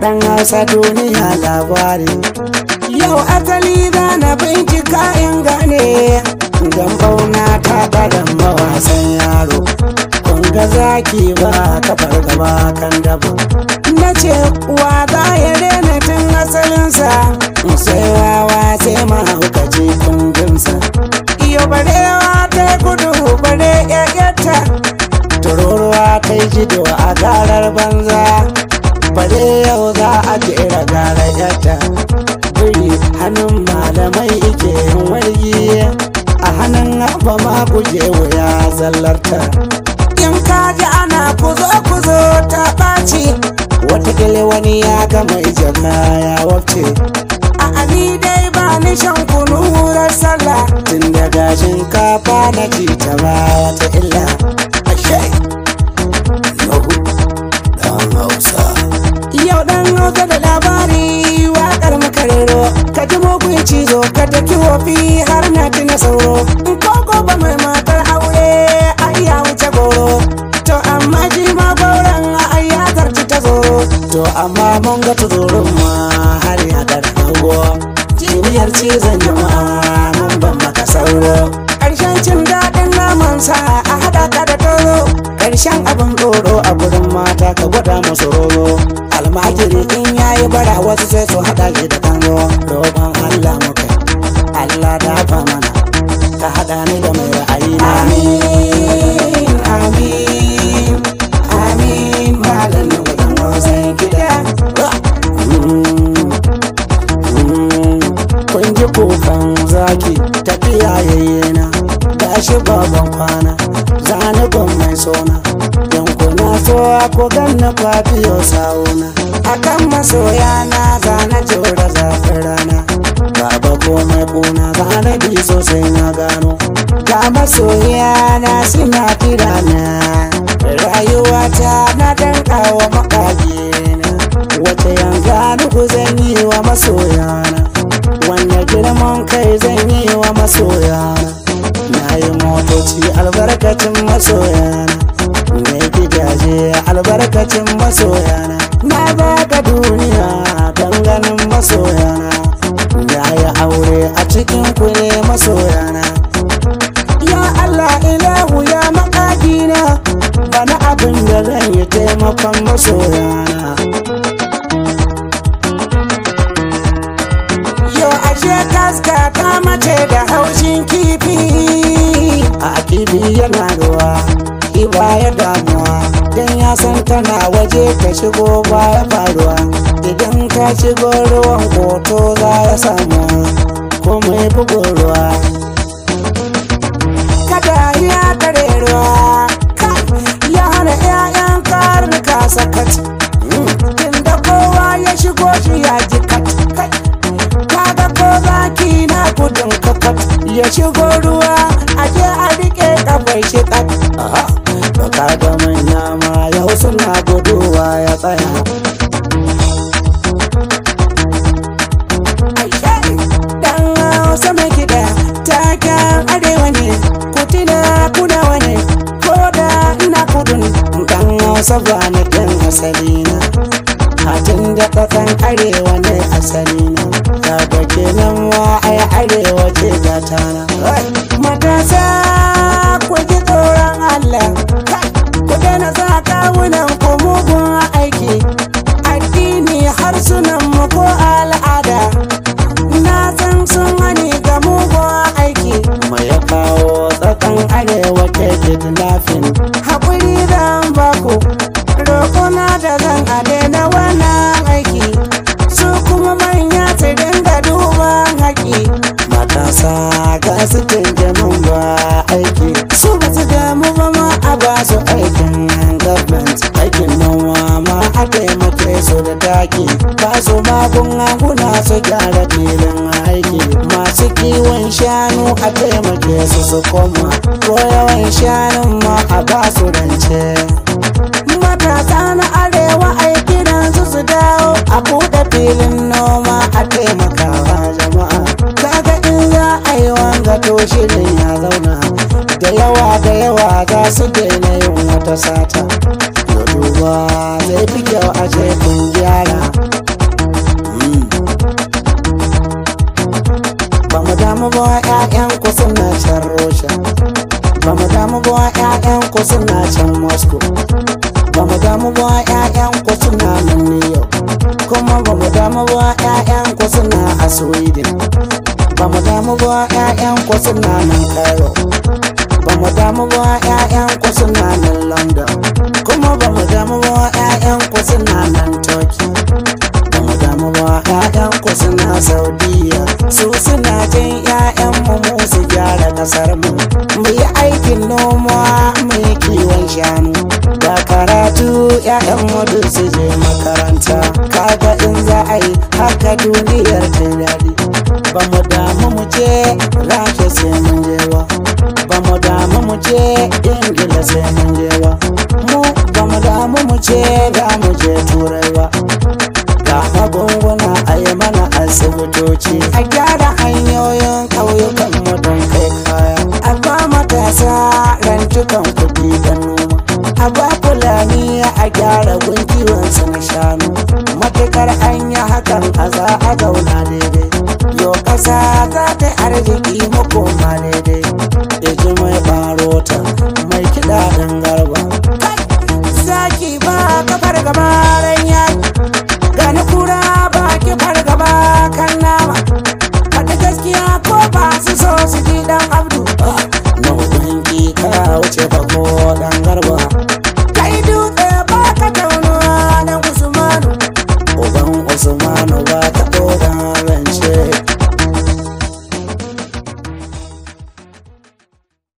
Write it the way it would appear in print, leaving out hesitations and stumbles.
Dan Hausa duniya labari. Yau asali za na bincika in gane, dan bauna ta ɗaran mawasan yaro. Kun ga zaki ba kafar gaba kan daba. Na ce wa za ya rena tun asalinsa, sai wawa sai mahaukaci kundinsa. Iyo barewa ta gudu bare ƴaƴarta, tururuwa ta yi jido a garar banza. Bare yau za a jera gara yata, biri hannun malamai ike yin wargi, a hannun abba ma kuje wuya zallarta. In kaji ana kuzo ta ɓaci, watakila wani ya gama ijaka ya wabce. A ani dai ba ni shan kunurar sallah, tun daga shinkafa na ci ta ba wata illa. Ashe yau dan Hausa da labari, waƙar makarero. Ka ji mugun cizo ka taki wofi har na tuna sauro. Ko gobe mai matar aure a iya wuce goro, to amma ji ma goron a ya zarci ta zoro. To amma mun ga tuzurin ma har ya gargago, jiniyar cizon jama'a mun ban maka sauro. Ƙarshen cin daɗin namansa a haɗa ka da toro, ƙarshen abin tsoro a gurin mata ka gwada musu roro. Almajiri in yayi bara wasu sai su haɗa shi da kango. Roƙon Allah muka, Allah dafa mana, ka haɗa ni da mai ra'ayi na. Amin, amin, amin. Malam na gudun wasan gida. Kun ji kukan zaki tafiya yayyena, gashi baban kwana zanubin mai sona. Yankuna so ko ganna kwafiyo sawuna, akan masoya na zana jura zafin rana. Baba ko mai kuna zana bi sosai na gano, ga masoya na suna kirana. Rayuwata na dankawa makagina, wace yanga nuku zan yi wa masoyana, wanne girman kai zan yi wa masoyana. Na yi motoci albarkacin masoyana, na gidaje albarkacin masoyana. Na baka duniya don ganin masoyana, na yi aure a cikin ku ne masoyana. Ya Allah ilahu ya makagina, bana abin da zan yi taimakon masoyana. Yau ashe kaska ta mace da haushin kifi, a kifi yana ruwa iba ya damuwa, dan ya san tana waje ka shigo baya faruwa. Idan ka shigo ruwan koto za ya samu, ko mai bugun ruwa kada ya kare ruwa. Ya hana 'ya'yan karnuka sakat, tunda kowa ya shigo shi ya ji kat. Kaga ko zaki na gudun kakat, ya shigo ruwa aje a rike kafai shi kat. Da kaga manya ma yau suna guduwa ya tsaya. Dan Hausa mai kiɗa taken arewa ne, kutina kuna wani ko da ina kudun. Dan Hausa ba na ɗan asalina, hatin da ƙasan arewa ne asalina. Kaga kenan wa ai arewa ce gatana. Matasa ku ji tsoron Allah, ku daina sa kawunan ku mugun aiki, addini harsunan mu ko al'ada. Na san sun hani ga mugun aiki, mai ya kawo tsakan arewa ke kidnapping. Haƙuri zan baku, roƙona da zan adena wannan aiki, su kuma manya su dinga duban haƙi. Matasa ga su tanjamin ba aiki, su ba su damu ba ma a ba su aikin government. Aikin noma ma a taimake su da taki, ba su magunguna su gyara filin aiki. Masu kiwon shanu a taimake su koma, ko yawan shanun ma a ba su rance. Matasa na arewa aiki su dawo a buɗe filin noma a taimakawa jama'a. Kaga in za a yi wanga to shirin ya zauna, da yawa za su daina yin wata sata. Duba damu ba ƴaƴan ku suna nan ne yau, kuma ba mu damu ba ƴaƴan ku suna a Sweden, ba mu damu ba ƴaƴan ku suna nan Cairo, ba mu damu ba ƴaƴan ku suna nan London, kuma ba mu damu ba ƴaƴan ku suna nan Turkey, ba mu damu ba ƴaƴan ku suna Saudiya. Su suna jin ƴaƴan mu su gyara kasar mu yi aikin noma mu yi kiwon shanu, da karatu ƴaƴan mu duk su je makaranta. Kaga in za a yi haka duniyar ta daɗi. Ba mu damu mu je Rasha sai mun je wa, ba mu damu mu je Ingila sai mun je wa, mu ba mu damu mu je za mu je Turai ba. Ga magunguna a yi mana asibitoci, a gyara hanyoyin ƙauyukan mu don kai kaya, a ba matasa rantukan kuɗi da noma, a ba Fulani a gyara gunkiwansu na shanu. Matuƙar an yi hakan a za a zauna daidai, yo ƙasa za ta arziki mu koma daidai. Iji mai barota mai kiɗa ɗin garba, zaki ba kafar gaba ran yaki, gani kura ba ki fargaba kan nama. Faɗi gaskiya ko ba su so su ji dan Abdu, na hudun ki ka wuce ba ko